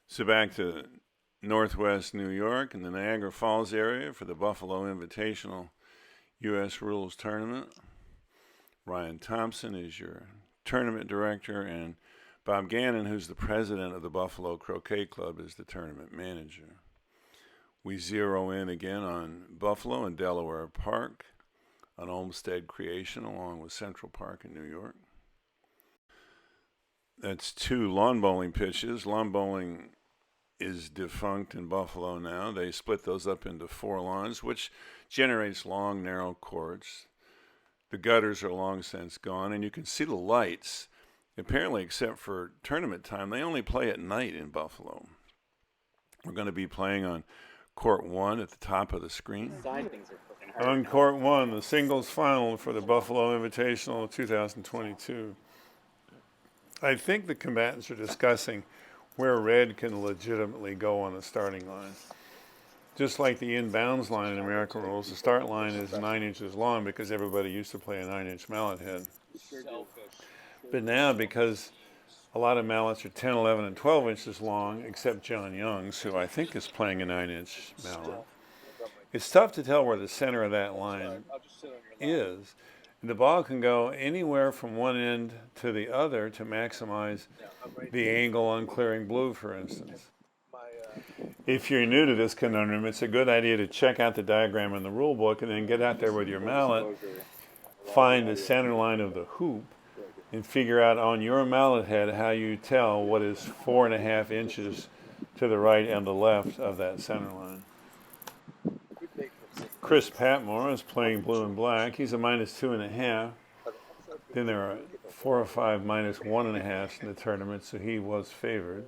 So back to Northwest New York and the Niagara Falls area for the Buffalo Invitational U.S. Rules Tournament. Ryan Thompson is your tournament director, and Bob Gannon, who's the president of the Buffalo Croquet Club, is the tournament manager. We zero in again on Buffalo and Delaware Park, an Olmsted creation along with Central Park in New York. That's 2 lawn bowling pitches. Lawn bowling is defunct in Buffalo now. They split those up into 4 lawns, which generates long, narrow courts. The gutters are long since gone, and you can see the lights. Apparently, except for tournament time, they only play at night in Buffalo. We're going to be playing on Court 1 at the top of the screen. On Court 1, the singles final for the Buffalo Invitational 2022. I think the combatants are discussing where red can legitimately go on the starting line. Just like the inbounds line in American rules, the start line is 9 inches long because everybody used to play a 9-inch mallet head. But now, because a lot of mallets are 10, 11, and 12 inches long, except John Young's, who I think is playing a 9-inch mallet, it's tough to tell where the center of that line is. The ball can go anywhere from one end to the other to maximize the angle on clearing blue, for instance. If you're new to this conundrum, it's a good idea to check out the diagram in the rule book and then get out there with your mallet, find the center line of the hoop, and figure out on your mallet head how you tell what is 4.5 inches to the right and the left of that center line. Chris Patmore is playing blue and black. He's a -2.5. Then there are 4 or 5 -1.5s in the tournament, so he was favored.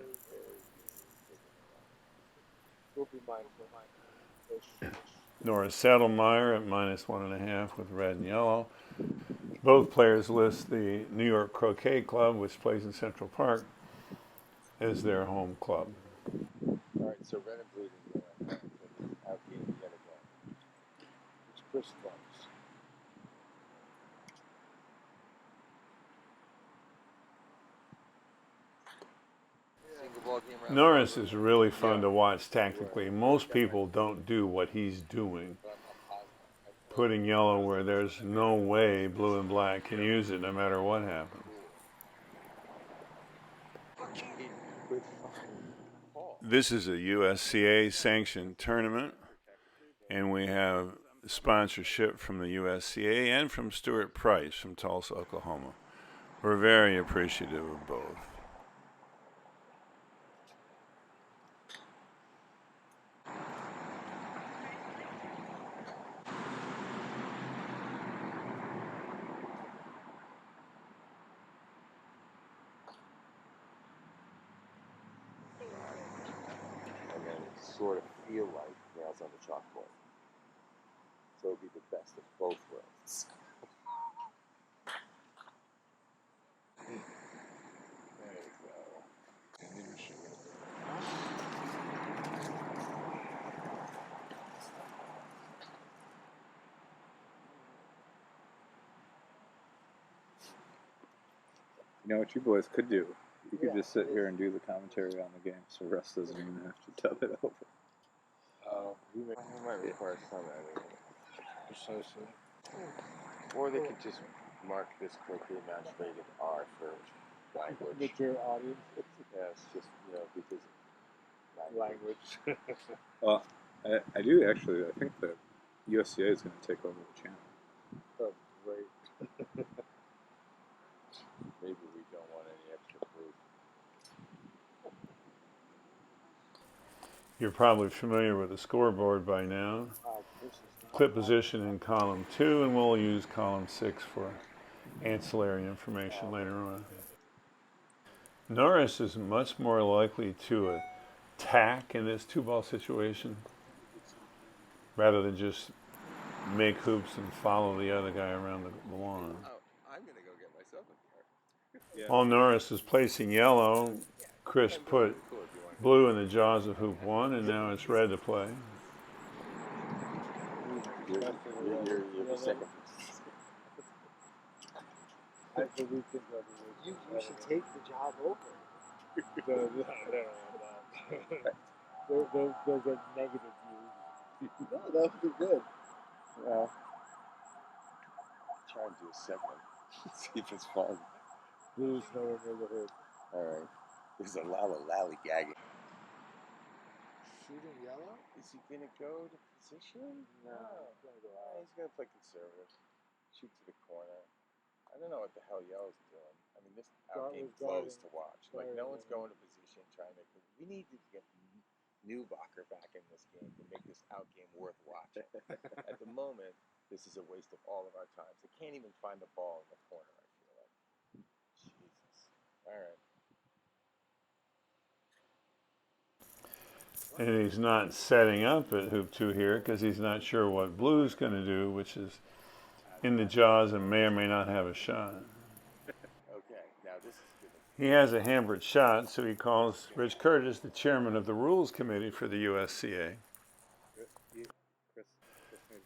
Norris Settlemyre at -1.5 with red and yellow. Both players list the New York Croquet Club, which plays in Central Park, as their home club. All right, so red and blue out game yet again. It's Chris Patmore. Norris is really fun to watch tactically. Most people don't do what he's doing, putting yellow where there's no way blue and black can use it no matter what happens. This is a USCA sanctioned tournament, and we have sponsorship from the USCA and from Stuart Price from Tulsa, Oklahoma. We're very appreciative of both. And then sort of feel like nails on the chalkboard. So it'd be the best of both worlds. There you go. You know what you boys could do? You could just sit here and do the commentary on the game, so Russ doesn't even have to dub it over. He might require some editing. Precisely. Or they could just mark this croquet match rated R for language. With your audience? Yes, just, because language. Well, I do actually. I think that USCA is going to take over the channel. Oh, great. Maybe we don't want any extra food. You're probably familiar with the scoreboard by now. Clip position in column 2, and we'll use column 6 for ancillary information later on. Norris is much more likely to attack in this 2-ball situation rather than just make hoops and follow the other guy around the lawn. I'm going to go get myself a car. While Norris is placing yellow, Chris put blue in the jaws of hoop 1, and now it's red to play. You're the second. You should take the job over. No. They'll get negative views. No, that would be good. Well, try and do a segment. See if it's fun. Blues nowhere near the hoop. Alright. There's a lot of lally-gagging. Shooting yellow? Is he going to go to position? No. He's going to go out. He's going to play conservative. Shoot to the corner. I don't know what the hell yellow's doing. I mean, this outgame blows to watch. Like, no one's going to position trying to... We need to get Newbacher back in this game to make this outgame worth watching. At the moment, this is a waste of all of our time. They can't even find the ball in the corner, I feel like. Jesus. All right. And he's not setting up at hoop 2 here because he's not sure what blue's going to do, which is in the jaws and may or may not have a shot. Okay, now this is good. He has a hammered shot, so he calls Rich Curtis, the chairman of the Rules Committee for the USCA.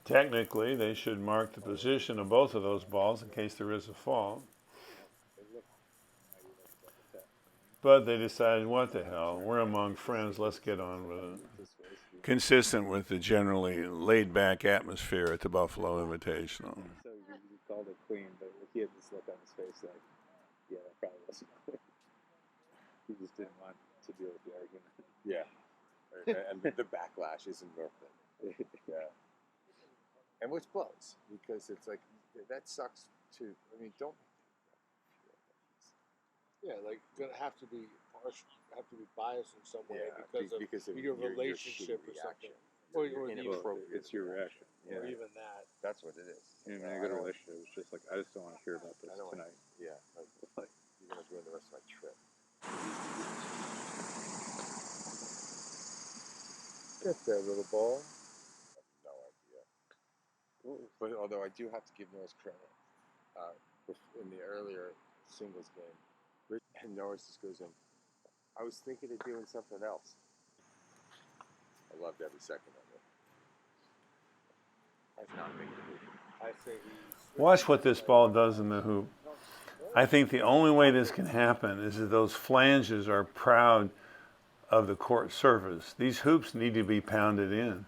Technically, they should mark the position of both of those balls in case there is a fault. But they decided, what the hell, we're among friends, let's get on with it. Consistent with the generally laid-back atmosphere at the Buffalo Invitational. So he called it clean, but he had this look on his face like, yeah, that probably wasn't clean. He just didn't want to deal with the argument. Yeah. And the backlash isn't worth it. Yeah. And which blows, because it's like, that sucks too. I mean, don't... Yeah, like gonna have to be harsh, have to be biased in some way because of your your relationship shitty or something, reaction. or Your even, inappropriate It's your reaction. or Yeah. even that. That's what it is. In a good relationship, it's just like, I just don't want to hear about this tonight. Yeah, like, you're gonna ruin the rest of my trip. Get that little ball. I have no idea. Ooh. But although I do have to give Norris credit, in the earlier singles game, and Norris just goes in, I was thinking of doing something else. I loved every second of it. That's not big to hoop. I say he's. Watch what this ball does in the hoop. I think the only way this can happen is that those flanges are proud of the court surface. These hoops need to be pounded in.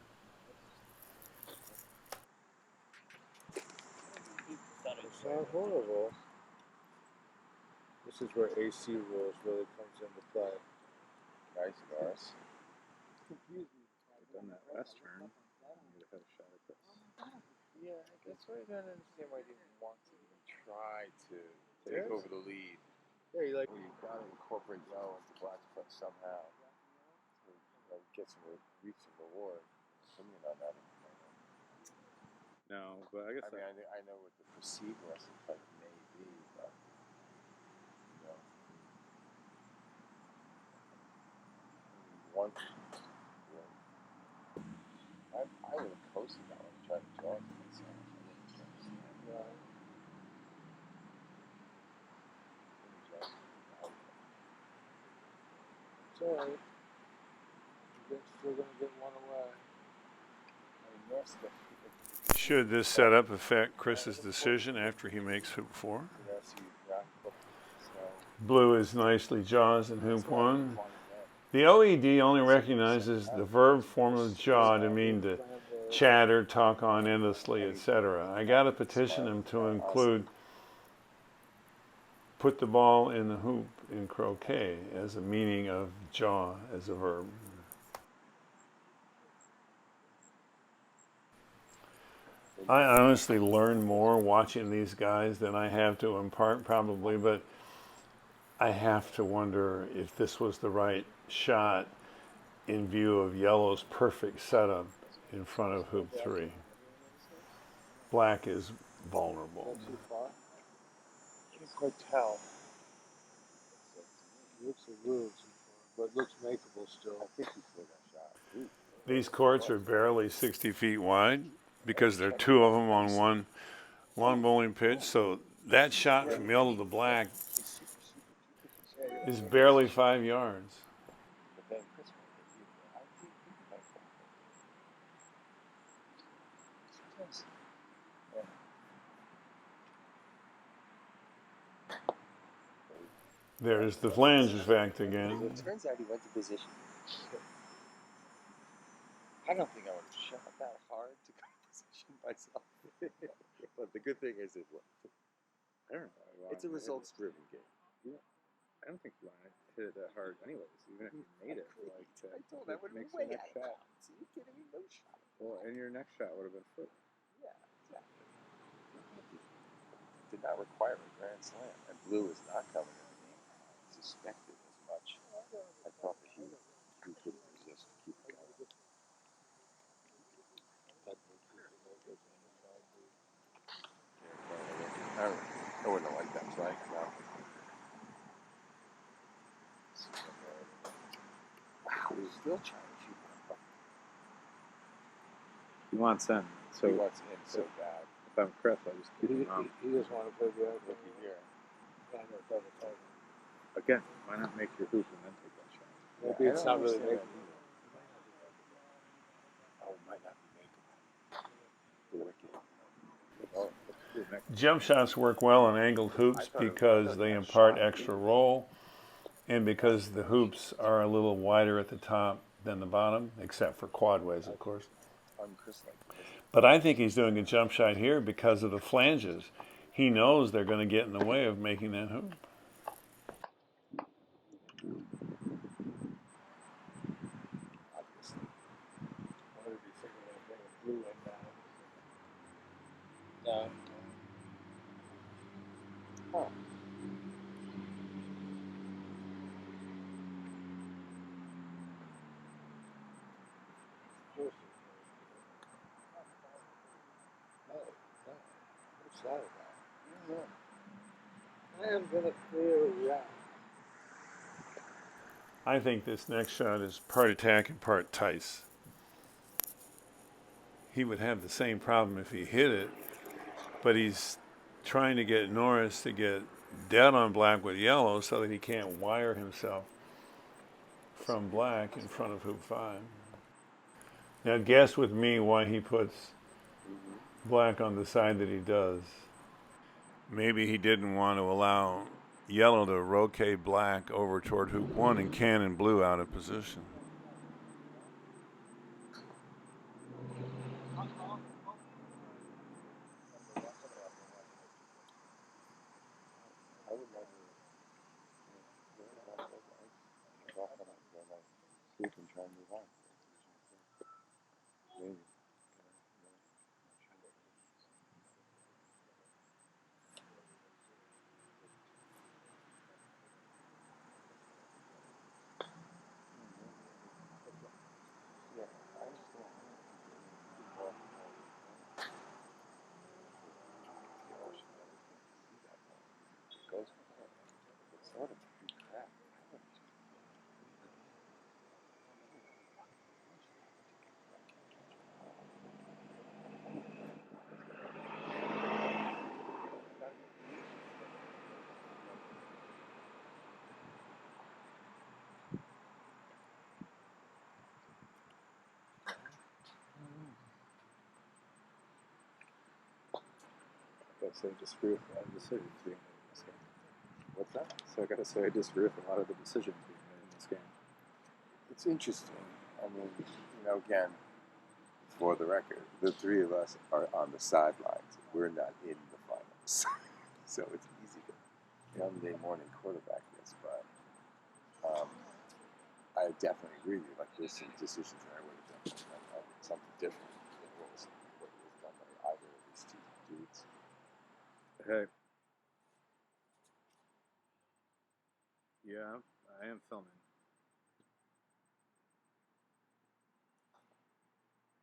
It's not horrible. This is where AC rules really comes into play. Nice, Norris. They've done that last turn. You'd have had a shot at this. Yeah, I guess I don't understand why they didn't want to even try to take over the lead. Yeah, you like. Well, you've got to incorporate yellow into black's foot somehow to get some reap some reward. Opinion on that. No, but I guess I know what the perceived wrestling fight may be, but you know, one. I would have posted that one and tried to draw it to myself. Yeah. It's alright. You're still gonna get one away. Should this setup affect Chris's decision after he makes hoop 4? Blue is nicely jaws in hoop 1. The OED only recognizes the verb form of jaw to mean to chatter, talk on endlessly, etc. I got to petition him to include put the ball in the hoop in croquet as a meaning of jaw as a verb. I honestly learn more watching these guys than I have to impart probably, but I have to wonder if this was the right shot in view of yellow's perfect setup in front of hoop 3. Black is vulnerable. Not too far. Can't quite tell. It looks a little too far, but looks makeable still. I think he still got shot. These courts are barely 60 feet wide because there are 2 of them on one lawn bowling pitch, so that shot from yellow to black is barely 5 yards. There's the flange effect again. It turns out he went to position. I don't think I would have shot that hard to go to position myself. But the good thing is it worked. I don't know. It's a results-driven game. Yeah. I don't think you want to hit it that hard anyways, even if you made it. Like, I told I would have been way out of bounds. Are you kidding me? No shot. Well, and your next shot would have been foot. Yeah, exactly. Did not require a grand slam, and blue is not coming in the game. I suspected as much. I thought that he couldn't resist to keep it going. I wouldn't have liked that play. No. Wow, he's still trying to shoot that. He wants in. So He wants in so bad. if I'm Chris, I just keep him out. He just want to play the other Looky here. Again, why not make your hoop and then take that shot? Maybe it's not really making. Oh, it might not be making. Oh, Jump shots work well on angled hoops because they impart extra roll and because the hoops are a little wider at the top than the bottom, except for quadways, of course. But I think he's doing a jump shot here because of the flanges. He knows they're going to get in the way of making that hoop. No. Oh. What's that about? I am going to clear it out. I think this next shot is part attack and part Tice. He would have the same problem if he hit it, but he's trying to get Norris to get dead on black with yellow so that he can't wire himself from black in front of hoop 5. Now guess with me why he puts black on the side that he does. Maybe he didn't want to allow yellow to rotate black over toward hoop 1 and cannon blue out of position. And try and move on. Maybe. Yeah, I understand. It goes from there. It's sort of crap. So I disagree with a lot of decisions being made in this game. What's that? So I gotta say I disagree with a lot of the decisions being made in this game. It's interesting. I mean, again, for the record, the three of us are on the sidelines. We're not in the finals. So it's easy to Monday morning quarterback this, but I definitely agree with you. Like, there's some decisions that I would have done something different than what was done by either of these two dudes. Hey. Yeah, I am filming.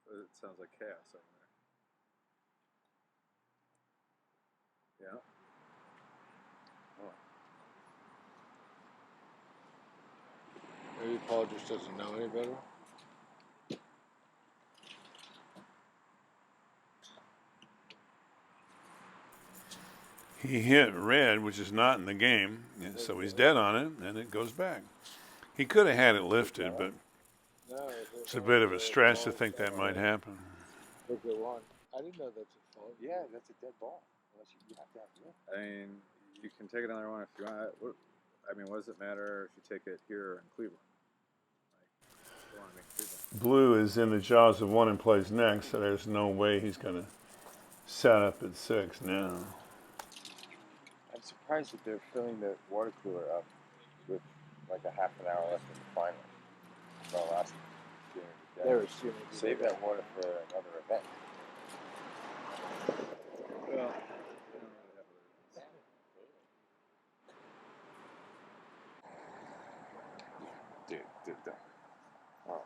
It sounds like chaos over there. Yeah. Oh. Maybe Paul just doesn't know any better. He hit red, which is not in the game, so he's dead on it, and it goes back. He could have had it lifted, but it's a bit of a stretch to think that might happen. Look at one. I didn't know that's a fault. Yeah, that's a dead ball. Unless you have to have it. I mean, you can take another one if you want. I mean, what does it matter if you take it here in Cleveland? Like, I want to make Cleveland. Blue is in the jaws of one and plays next, so there's no way he's going to set up at 6 now. I'm surprised that they're filling the water cooler up with like a half an hour left in the final. Well, last game of the day. They're assuming Save that water for another event. Well, Dude. Oh,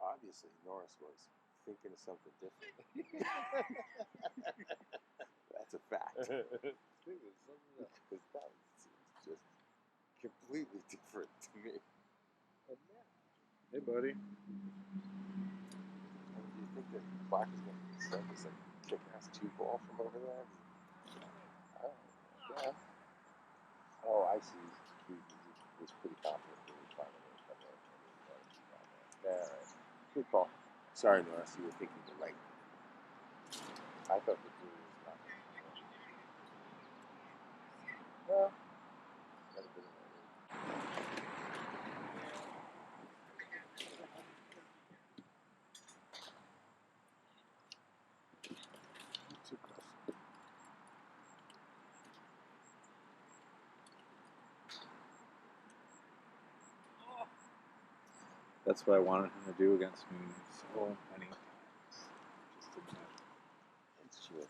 obviously Norris was thinking of something different. That's a fact. Because that seems just completely different to me. hey, buddy. Do you think that Black is going to send this like kick-ass 2-ball from over there? Yeah. Oh, I see. He was pretty confident that he was finding it from there. Yeah, right. Good call. Sorry, Norris, you were thinking the right. I thought the blue was not. Well, got a bit of that. Too close. That's what I wanted him to do against me so many times. Just didn't happen. It's true.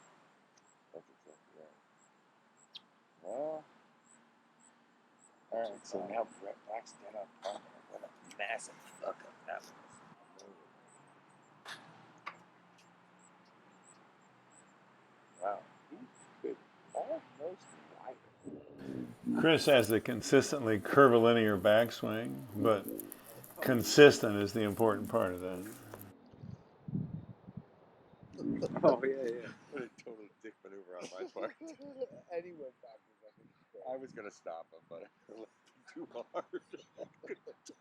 That's exactly right. Well, alright, so now Brett Black's dead on Palmer. What a massive fuck up that was. Wow. He's good. Almost wide. Chris has the consistently curvilinear backswing, but consistent is the important part of that. Oh, yeah. What a total dick maneuver on my part. And he went backwards. I was going to stop him, but I left him too hard. I couldn't talk.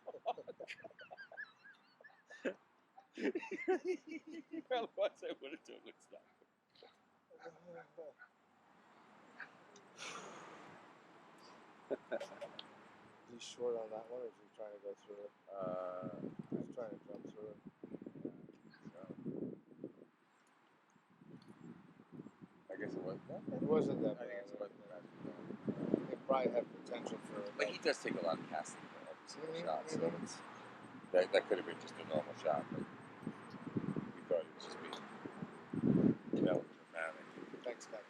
Otherwise, I would have totally stopped him. He's short on that one, or is he trying to go through it? He's trying to jump through it. I guess it was. It wasn't that I bad. guess it wasn't bad. It probably had potential for it. But he does take a lot of casting for every single shot, so Mhm. it's, that could have been just a normal shot, but we thought he was just being melodramatic. Thanks, guys.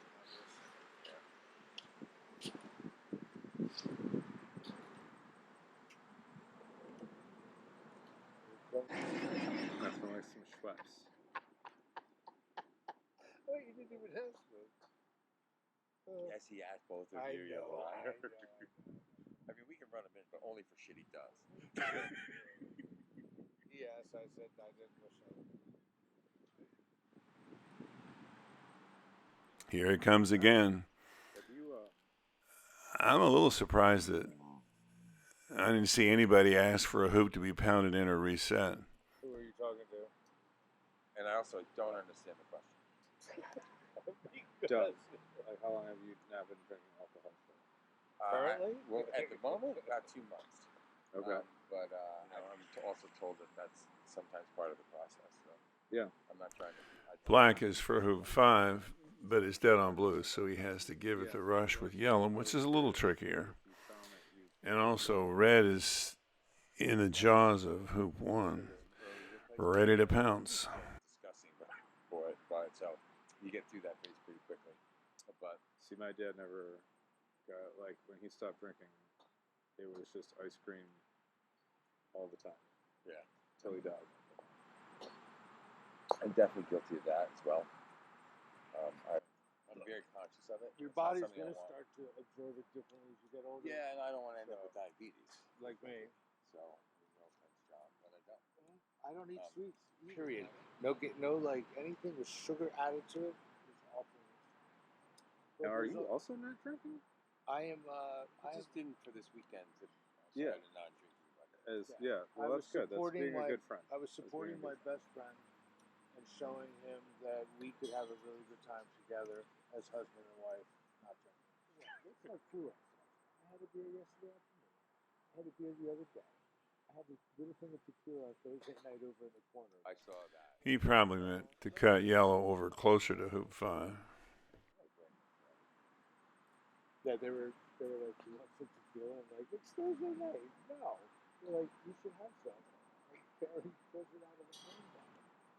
Nothing like some Schweppes. Oh, you didn't even ask me. Yes, he asked both of I you, you know. liar. I mean, we can run him in, but only for shit he does. Yes, I said I didn't wish I. Here it comes again. I'm a little surprised that I didn't see anybody ask for a hoop to be pounded in or reset. Who are you talking to? And I also don't understand the question. Doug, like, how long have you not been drinking alcohol for? Currently? Well, at the moment, about 2 months. Okay. But I'm also told that that's sometimes part of the process. So yeah. I'm not trying to. Black is for hoop 5, but is dead on blue, so he has to give it the rush with yellow, which is a little trickier. And also red is in the jaws of hoop 1, ready to pounce. Discussing for it by itself. You get through that phase pretty quickly. But see, my dad never got, like, when he stopped drinking, it was just ice cream all the time. Yeah. Till he died. I'm definitely guilty of that as well. I'm very conscious of it. Your body's going to start to absorb it differently as you get older. Yeah, and I don't want to end up with diabetes. Like me. So, no offense, John, but I don't. I don't eat sweets. Period. No, like anything with sugar added to it is awful. Now, are you also not drinking? I am. I just didn't for this weekend. Yeah. Not drinking. Well, that's good. That's being a good friend. I was supporting my best friend and showing him that we could have a really good time together as husband and wife, not drinking. It's like cool. had a beer yesterday afternoon. I had a beer the other day. I had this little thing of tequila Thursday night over in the corner. I saw that. He probably meant to cut Yellow over closer to hoop 5. Yeah, they were like, "You want some tequila?" I'm like, "It's Thursday night. No." They're like, "You should have some." And Barry pulls it out of the handbag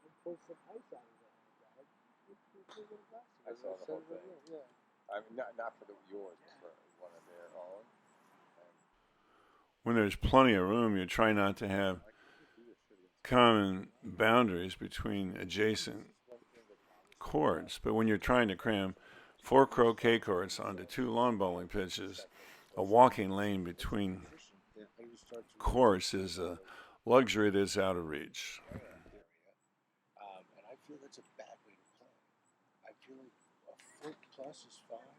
and pulls some ice out of the handbag. I saw the whole thing. Yeah. I mean, not for yours, but for one of their own. When there's plenty of room, you try not to have common boundaries between adjacent courts. But when you're trying to cram 4 croquet courts onto 2 lawn bowling pitches, a walking lane between courts is a luxury that's out of reach. And I feel that's a bad way to play. I feel like a foot plus is fine.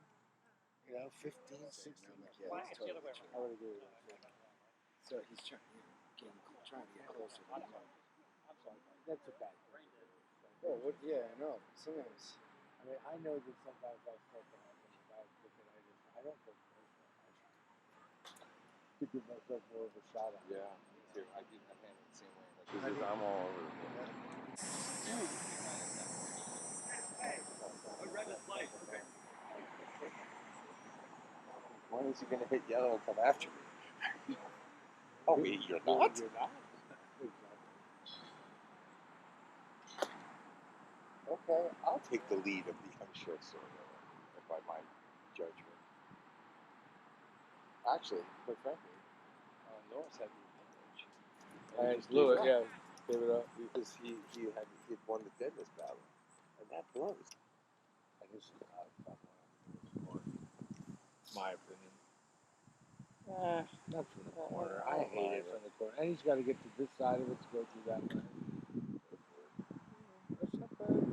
15, 16. Yeah, that's totally true. I would agree with that. So he's trying to get closer to the mark. That's a bad thing. Oh, yeah, I know. Sometimes. I mean, I know that sometimes I start to have some bad tendinitis. I don't go close. To give myself more of a shot at it. Yeah, me too. I do my hand the same way. Like, I'm all over it. When is he going to hit Yellow and come after me? Oh, wait, you're not? You're not? Okay, I'll take the lead of the unsure sort by my judgment. Actually, quite frankly, Norris had the advantage. And just blew it, gave yeah. Gave it up. Because he had won the deadness battle. And that blows. And this is not a fun one. My opinion. Not from the corner. I hate it from the corner. And he's got to get to this side of it to go through that way. That's not bad.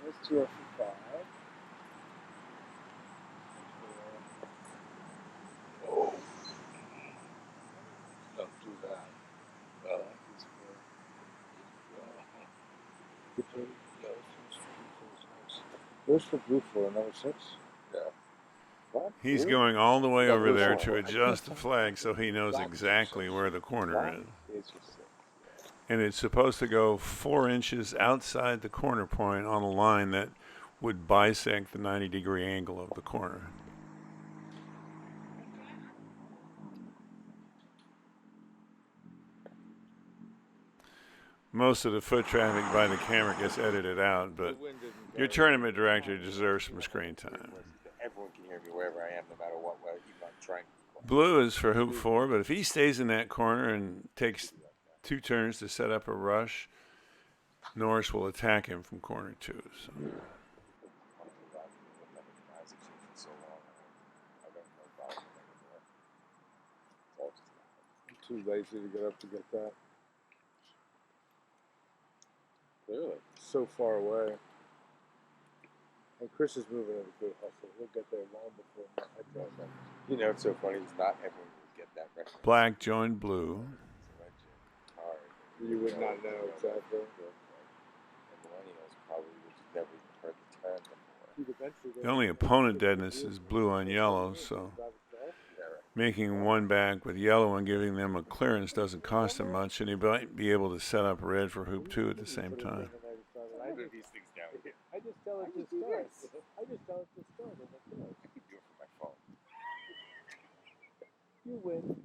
That's 2 for 5. Oh. Don't do that. Where's for blue for number 6? Yeah. What? He's Blue? going all the way No, over blue there one. to adjust the flag so he knows exactly where the corner is. It's just And it's supposed to go 4 inches outside the corner point on a line that would bisect the 90-degree angle of the corner. Most of the foot traffic by the camera gets edited out, but your tournament director deserves some screen time. Everyone can hear me wherever I am, no matter what way, even I'm trying. Blue is for hoop 4, but if he stays in that corner and takes 2 turns to set up a rush, Norris will attack him from corner 2. So. I'm too lazy to get up to get that. Clearly. So far away. And Chris is moving at a good hustle. He'll get there long before I try that. You know, it's so funny. It's not everyone will get that reference. Black joined blue. You would not know exactly. And millennials probably would never even heard the term before. The only opponent deadness is blue on yellow, so making one back with yellow and giving them a clearance doesn't cost him much, and he might be able to set up red for hoop 2 at the same time. I do these things down here. I just tell it to start. I just tell it to start. And it does. I can do it from my phone. You win.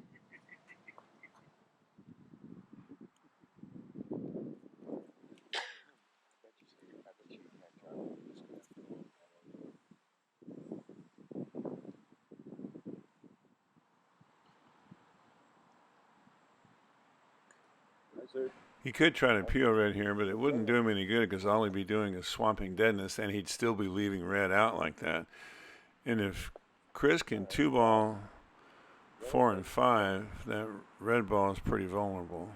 He could try to peel red here, but it wouldn't do him any good because all he'd be doing is swamping deadness, and he'd still be leaving red out like that. And if Chris can 2-ball 4 and 5, that red ball is pretty vulnerable.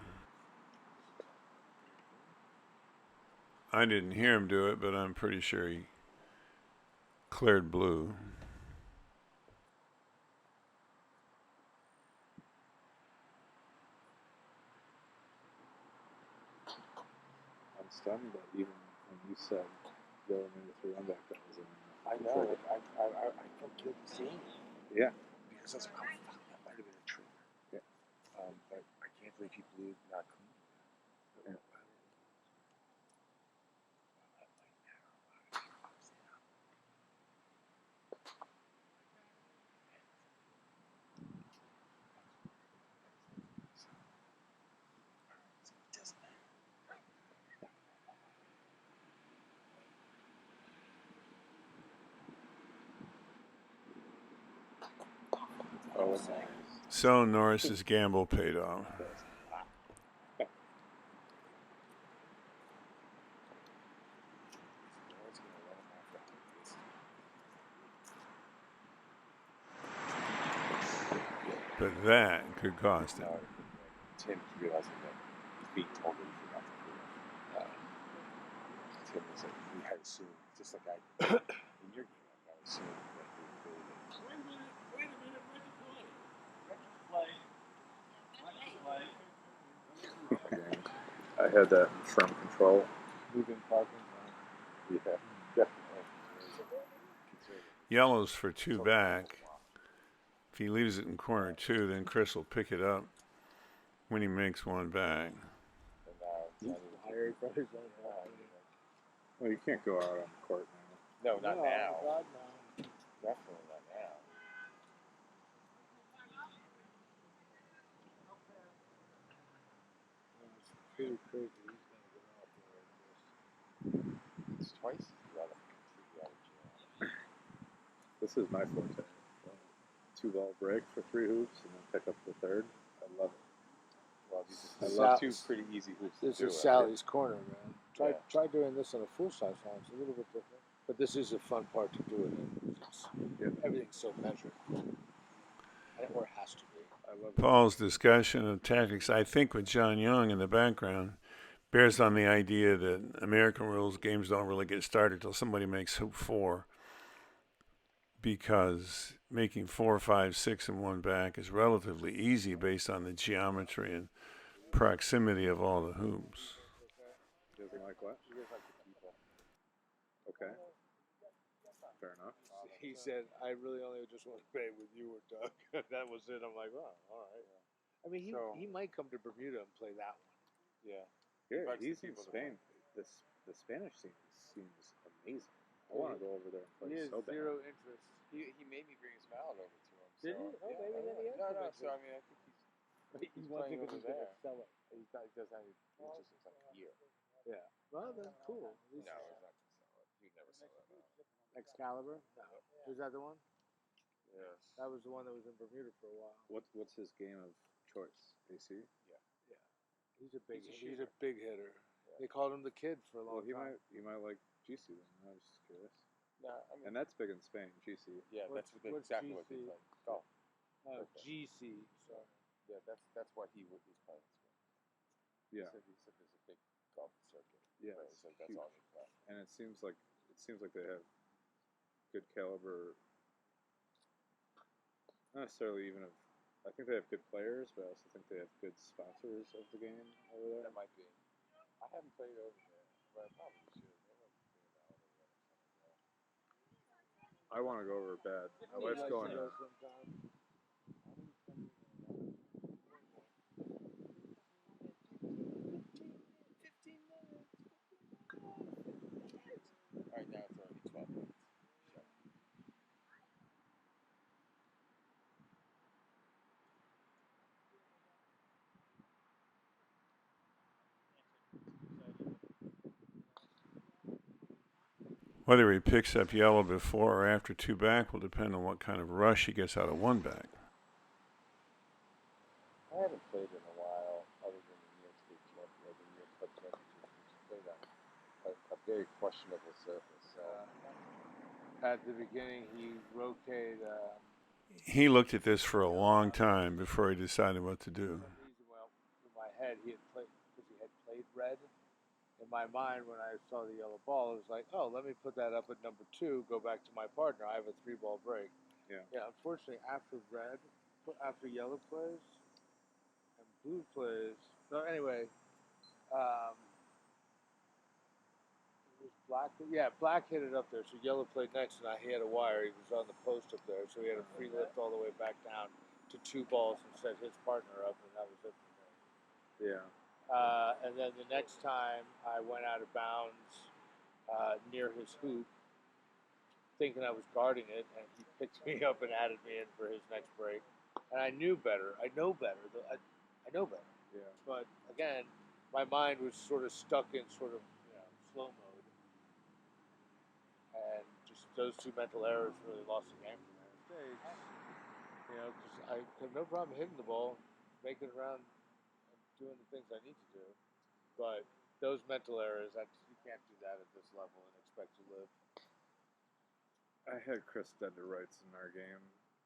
I didn't hear him do it, but I'm pretty sure he cleared blue. I'm stunned that even when you said Yellow made a 3-1 back, that was I know. I felt guilty saying it. Yeah. Because I was like, oh, fuck, that might have been a trigger. Yeah. But I can't believe he blew it not clean. Yeah. Oh, nice. So Norris's gamble paid off. No, But that could cost him. Tim's realizing that feet totally forgot to do it. Tim was like, we had assumed, just like I, in your game, I assumed that he was really going to. Wait a minute, I had that firm control. Moving parking. Yeah, definitely. Yellow's for 2 back. If he leaves it in corner 2, then Chris will pick it up when he makes 1 back. And Hired by his own Well, you can't go out on the court now. no, not now. God, no. Definitely not now. It's pretty crazy. He's gonna get off there like this. It's twice as well. Completely out of jail. This is my forte. 2-ball break for 3 hoops and then pick up the third. I love it. Well, I these love are 2 pretty easy hoops to This do. is Sally's corner, man. Yeah. Try doing this on a full-size line. It's a little bit different. But this is a fun part to do it in. Everything's so measured. Or it has to be. I love it. Paul's discussion of tactics, I think, with John Young in the background, bears on the idea that American rules games don't really get started till somebody makes hoop 4, because making 4, 5, 6 in 1 back is relatively easy based on the geometry and proximity of all the hoops. He doesn't like what? He does like the people. Okay. Fair enough. He said, I really only just want to play with you or Doug. That was it. I'm like, oh, all right. I mean, he might come to Bermuda and play that one. Yeah. Here, Likes the he's in people to Spain. The Spanish scene seems amazing. I want to go over there and play He has so bad. zero interest. He made me bring his mallet over to him. Did he? Oh, maybe then he has No, some no. interest. So I mean, I think he's One playing thing over he's going there. to sell it. He doesn't have any interest in like gear. Yeah. Well, then cool. At least No, he's not gonna sell it. He'd never sell that mallet. Excalibur? No. Was that the one? Yes. That was the one that was in Bermuda for a while. What's his game of choice? AC? He's a big He's a big hitter. Yeah. They called him the kid for a long Well, time. he might like GC then. I was just curious. No, I mean, And that's big in Spain, GC. yeah, what's exactly what they GC? play. Golf. Oh, Okay. GC. Sorry. Yeah, that's what he's playing. Yeah. He said there's a big golf circuit. Yeah, Right, it's so that's huge. all they play. And it seems like they have good caliber. Not necessarily even of. I think they have good players, but I also think they have good sponsors of the game over there. That might be. I haven't played over there, but I probably should. Maybe I should bring it out over there next time I go. I want to go over bad. My wife's going to. sometime. All right, now it's already 12 minutes. Shut up. Whether he picks up yellow before or after 2 back will depend on what kind of rush he gets out of 1 back. I haven't played in a while, other than the New York State Champion, the New York Club Championship, which played on a very questionable surface. So At the beginning, he rotated. He looked at this for a long time before he decided what to do. For some reason, well, in my head, he had played because he had played red. In my mind, when I saw the yellow ball, it was like, oh, let me put that up at number 2, go back to my partner. I have a 3-ball break. Yeah. Yeah, unfortunately, after yellow plays and blue plays. So anyway, it was black. Yeah, black hit it up there. So yellow played next, and he had a wire. He was on the post up there, so he had a free lift all the way back down to 2 balls and set his partner up, and that was it for me. Yeah. And then the next time I went out of bounds near his hoop, thinking I was guarding it, and he picked me up and added me in for his next break. And I knew better. I know better. I know better. Yeah. But again, my mind was sort of stuck in sort of slow mode, and just those 2 mental errors really lost the game for me. States, because I have no problem hitting the ball, making it around, and doing the things I need to do. But those mental errors, you can't do that at this level and expect to live. I had Chris dead to rights in our game,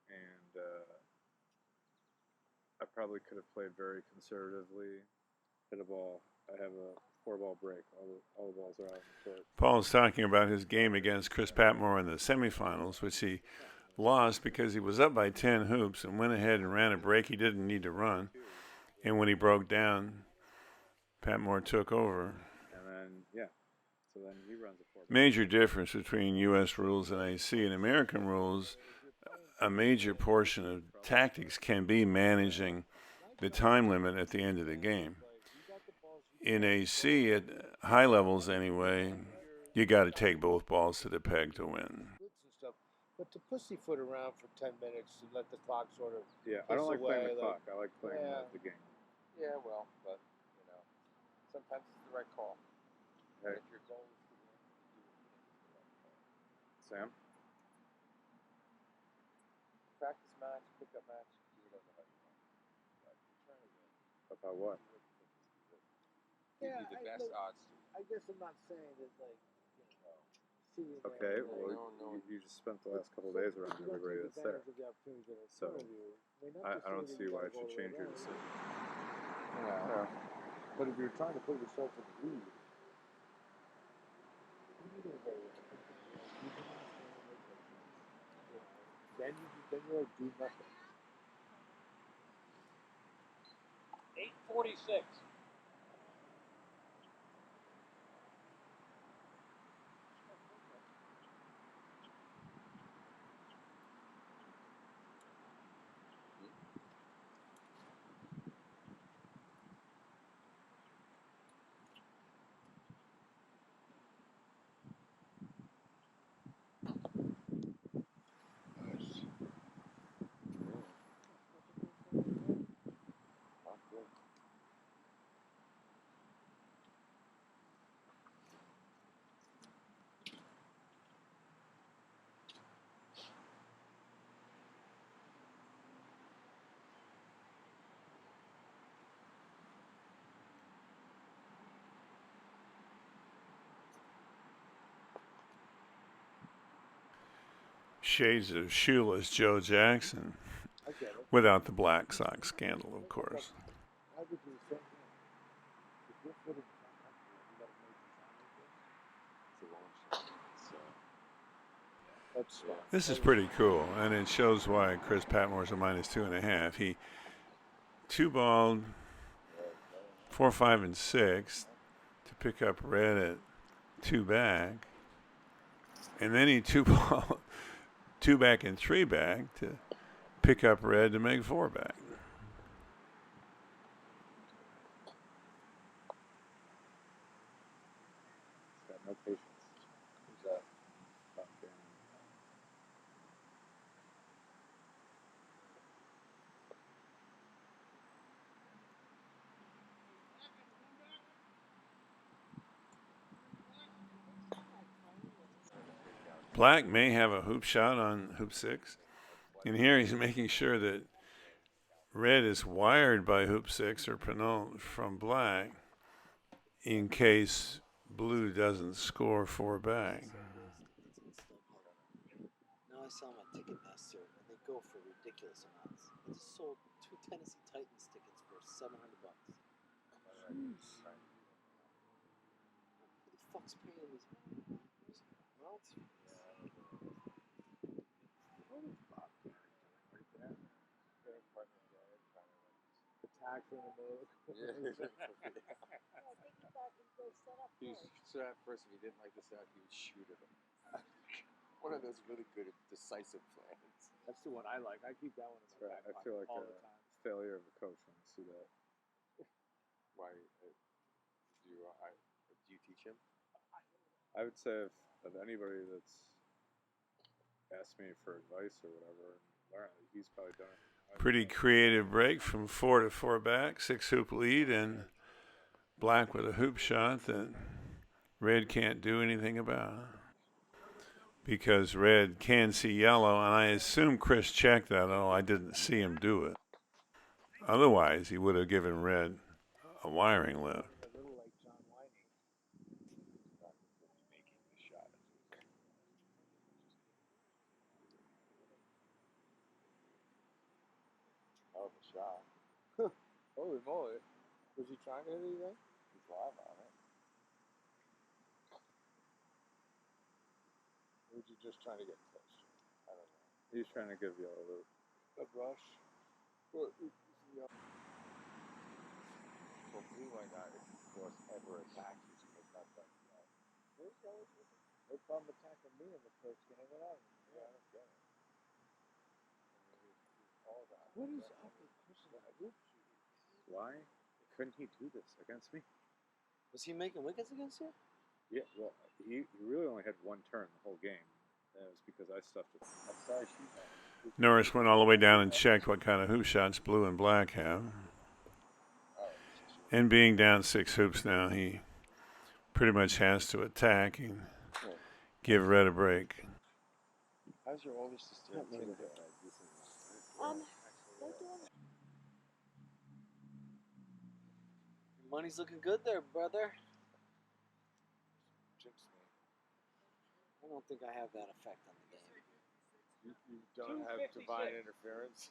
and I probably could have played very conservatively. Hit a ball. I have a 4-ball break. All the balls are out on the court. Paul's talking about his game against Chris Patmore in the semifinals, which he lost because he was up by 10 hoops and went ahead and ran a break he didn't need to run. And when he broke down, Patmore took over. And then, so then he runs a 4-ball. Major difference between U.S. rules and AC. In American rules, a major portion of tactics can be managing the time limit at the end of the game. In AC, at high levels anyway, you got to take both balls to the peg to win. But to pussyfoot around for 10 minutes and let the clock sort of I don't like playing the away, clock. I like playing the game. Yeah, well, but sometimes it's the right call. Hey. If your goal is to win, you do the right call. Sam? Practice match, pickup match, do whatever you want. But you're trying to win. About what? Give you the best odds to win. I guess I'm not saying that, seeing Okay, well, you just spent the last couple of days around everybody that's there. So, I don't see why it should change your decision. Yeah. But if you're trying to put yourself in the lead, then you do nothing. 8:46. Shades of shoeless Joe Jackson, without the Black Sox scandal, of course. I would do the same thing. If you're footing This is pretty cool, and it shows why Chris Patmore's a -2.5. He 2-balled 4, 5, and 6 to pick up red at 2 back, and then he 2-balled 2 back and 3 back to pick up red to make 4 back. He's got no patience. Who's that? Gannon. Black may have a hoop shot on hoop 6. And here he's making sure that red is wired by hoop 6 or penult from black in case blue doesn't score 4 back. Now I saw them on Ticketmaster, and they go for ridiculous amounts. I just sold 2 Tennessee Titans tickets for $700. Who's paying these? Well, it's What is Bob Gary doing right there? Getting partner Jared, trying to Attack from the middle. Yeah. I think he thought he'd go set up first. So at first, if he didn't like the set, he would shoot at him. One of those really good, decisive plans. That's the one I like. I keep that one in my back I pocket feel like all a the time. failure of a coach when I see that. Why? Do you teach him? I would say if of anybody that's asked me for advice or whatever, he's probably done it. Pretty creative break from 4 to 4 back, 6 hoop lead, and Black with a hoop shot that Red can't do anything about. Because Red can see yellow, and I assume Chris checked that, although I didn't see him do it. Otherwise, he would have given Red a wiring lift. A little like John Whining. Making the shot. Hell of a shot. Holy moly. Was he trying to hit it, you think? He's live on it. Or was he just trying to get close? I don't know. He's trying to give yellow loop. A brush? Or, Well, blue might not, if Norris ever attacks, he's going to cut that. there's yellow. No problem attacking me in the first game. What happened? Yeah, I don't get it. I mean, he's all that. What is up with Chris and that hoop shooting? Why couldn't he do this against me? Was he making wickets against you? Yeah, well, he really only had one turn the whole game. And it was because I stuffed it. I'm sorry she's not. Norris went all the way down and checked what kind of hoop shots Blue and Black have. And being down 6 hoops now, he pretty much has to attack and give Red a break. How's your older sister? They're doing Money's looking good there, brother. Jinx me. I don't think I have that effect on the game. You don't have divine interference?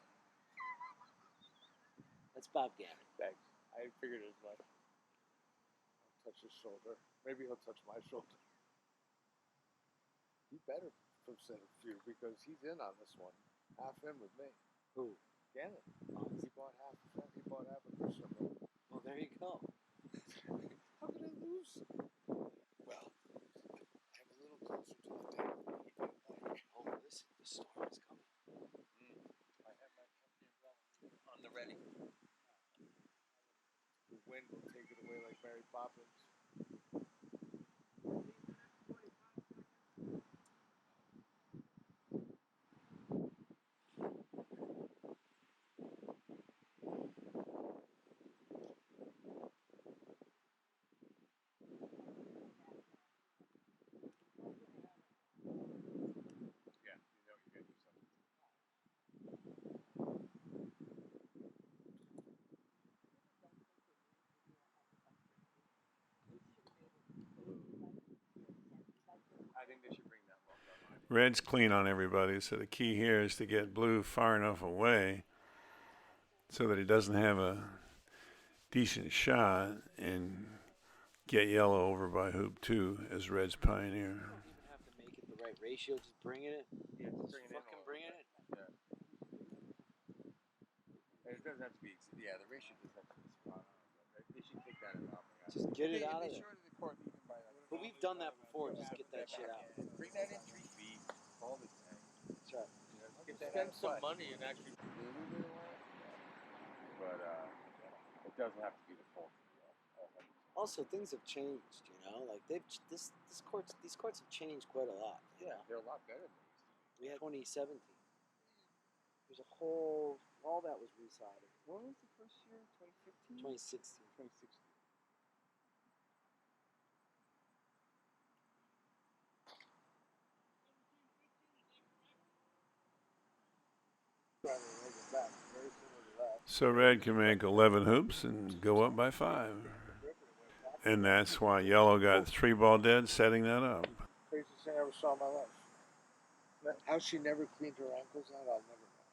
That's Bob Gannon. Thanks. I figured as much. I'll touch his shoulder. Maybe he'll touch my shoulder. He better from center field because he's in on this one. Half in with me. Who? Gannon. He bought half of that. He bought half of Christian. Well, there you go. How could I lose? Well, I'm a little closer to the table. Oh, listen, the storm is coming. I have my company umbrella on the ready. The wind will take it away like Mary Poppins. I think they should bring that one down. Red's clean on everybody, so the key here is to get Blue far enough away so that he doesn't have a decent shot and get yellow over by hoop 2 as Red's pioneer. You don't have to make it the right ratio, just bringing it. Yeah, Just bring it in. fucking bringing it. And it doesn't have to be. Yeah, the ratio doesn't have to be spot on. But they should take that out. Just get it out of They there. shorted the court even by like. But we've done that before, just get that shit out. Bring that in 3 feet. All the time. That's right. You know, get that Spend out of some play. money and actually. But it doesn't have to be the full. Also, things have changed, you know. Like these courts have changed quite a lot. You know? They're a lot better than they used to be. We had 2017. There's a whole, all that was resided. What was the first year? 2015? 2016. 2016. So Red can make 11 hoops and go up by 5. And that's why Yellow got 3 ball dead setting that up. Craziest thing I ever saw in my life. How she never cleaned her ankles out, I'll never know.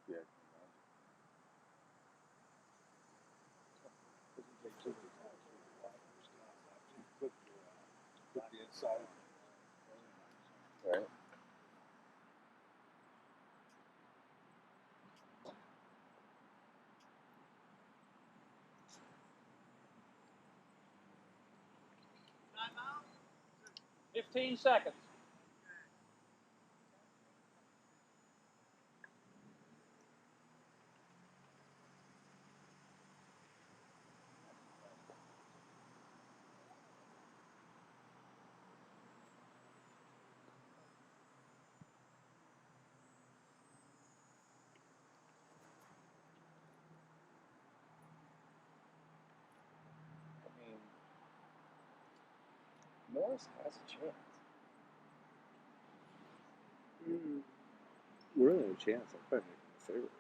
Yeah. side. Right. Timeout. 15 seconds. I mean, Norris has a chance. More than a chance. I'd probably make him a favorite.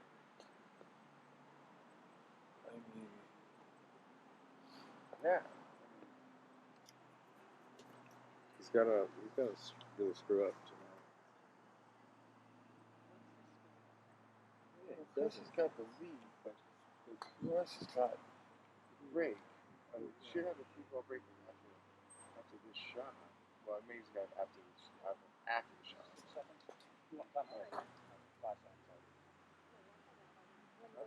I mean, yeah. He's got to really screw up tonight. Well, Chris has got the lead, but Norris has got the break. I mean, should have a few ball break after this shot. Well, maybe he's got after the shot. Not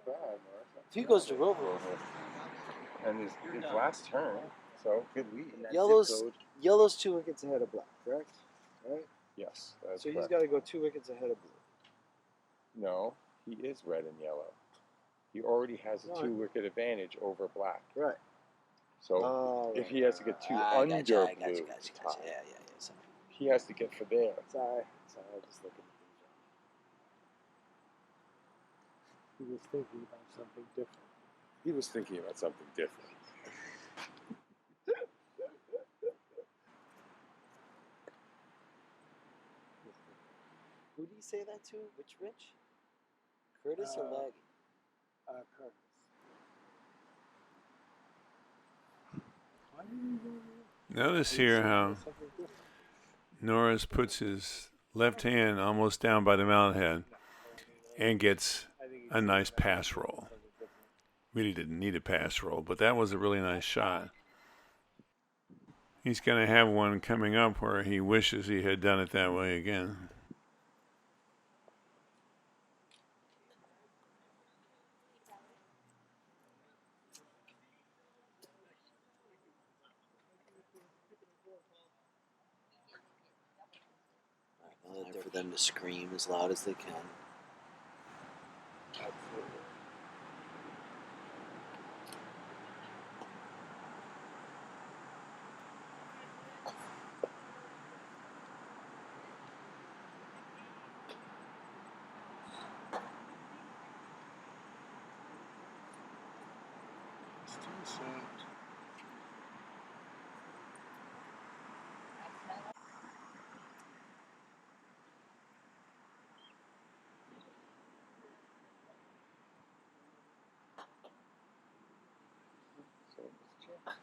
bad, Norris. If he goes to Rover, And his last turn, so good lead. yellow's 2 wickets ahead of black, correct? Right? Yes, that's So he's correct. got to go 2 wickets ahead of blue. No, he is red and yellow. He already has a 2-wicket advantage over black. Right. So if he has to get 2 I under gotcha, I blue, gotcha. to tie, Yeah. Sorry. he has to get for there. Sorry. Just looking at things. He was thinking about something different. He was thinking about something different. Who do you say that to? Which Rich? Curtis or Laggy? Curtis. Why did he go there? Notice here how Norris puts his left hand almost down by the mountain head and gets a nice pass roll. Really didn't need a pass roll, but that was a really nice shot. He's going to have one coming up where he wishes he had done it that way again. Time for them to scream as loud as they can. Absolutely. So it's a chance.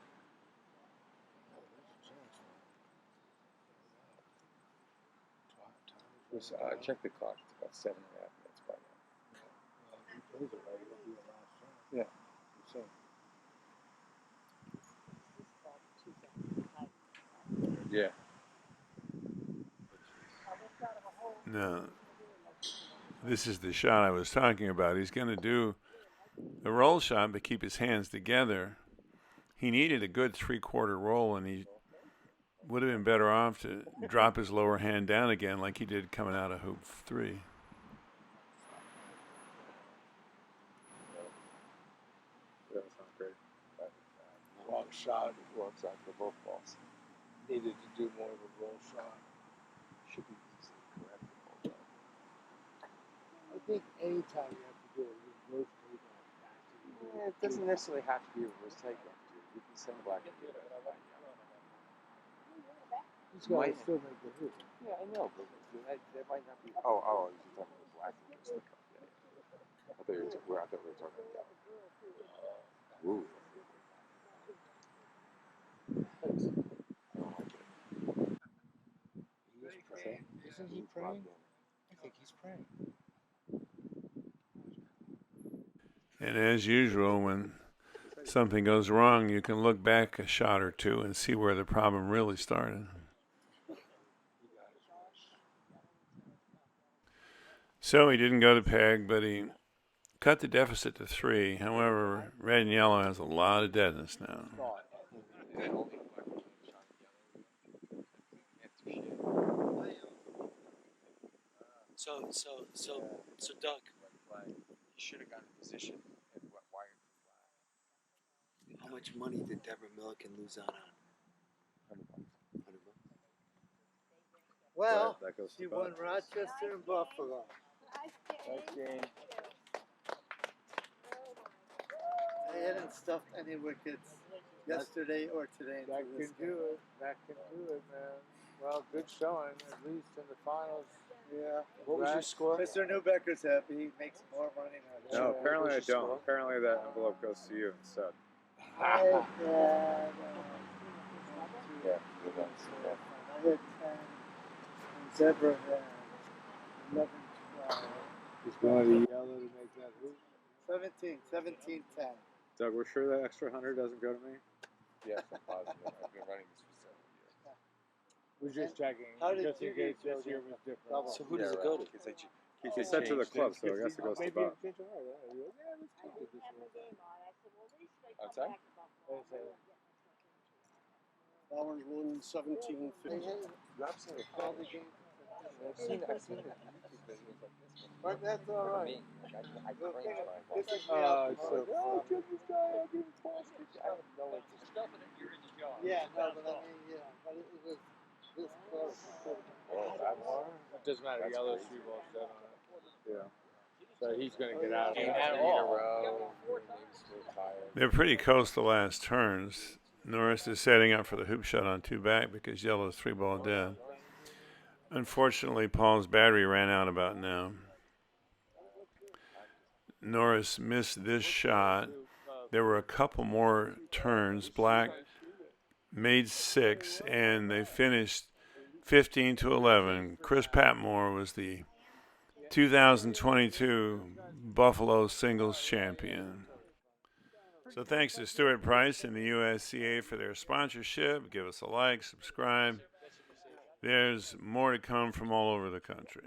Just, check the clock. It's about 7.5 minutes by now. Well, if he plays it right, it'll be a last chance. Yeah. So, yeah. No, this is the shot I was talking about. He's going to do the roll shot, but keep his hands together. He needed a good 3/4 roll, and he would have been better off to drop his lower hand down again like he did coming out of hoop 3. That's not great. Wrong shot. Works out for both balls. Needed to do more of a roll shot. Should be easily correctable. I think anytime you have to do a reverse takeoff faster. Yeah, it doesn't necessarily have to be a reverse takeoff, dude. You can send black and do that. He's got to still make the hoop. Yeah, I know, but that might not be. Oh, you're talking about black and just like, yeah. I thought we were talking about. Ooh. I don't like it. He is praying. Isn't he praying? I think he's praying. And as usual, when something goes wrong, you can look back a shot or two and see where the problem really started. So he didn't go to peg, but he cut the deficit to 3. However, red and yellow has a lot of deadness now. So Doug, you should have gotten a position. How much money did Deborah Milliken lose out on? $100. Well, That goes she to won Bucks. Rochester and Buffalo. Nice game. I hadn't stuffed any wickets yesterday or today. That can do it. That can do it, man. Well, good showing, at least in the finals. Yeah. What was your score? Mr. Newbecker's happy. He makes more money now. No, What apparently I was your don't. score? Apparently that envelope goes to you instead. I had, Yeah, I had 10. And Zebra had 11, 12. He's going to yellow to make that hoop. 17, 10. Doug, we're sure that extra 100 doesn't go to me? Yes, I'm positive. I've been running this for 7 years. We're just checking. How did just in you case get this year was different. double? So who does it go to? He said to the club, so I guess it goes to Maybe Bob. it'll change your mind. Yeah, let's keep it this way. I'm sorry? Bowers won 17, 15. I've seen it. I've seen the YouTube videos like this one. But that's all right. I cringe when I watch This is it. oh, give this guy, I'll give him 12 sticks. I have no interest. Yeah, no, but I mean, yeah, but it was this close. It doesn't matter. Yellow three balls dead on it. Yeah. So he's going to get out of Game it. at 3 in a all. row. Maybe still tired. They're pretty close to last turns. Norris is setting up for the hoop shot on 2 back because yellow is 3 ball dead. Unfortunately, Paul's battery ran out about now. Norris missed this shot. There were a couple more turns. Black made 6, and they finished 15-11. Chris Patmore was the 2022 Buffalo singles champion. So thanks to Stuart Price and the USCA for their sponsorship. Give us a like, subscribe. There's more to come from all over the country.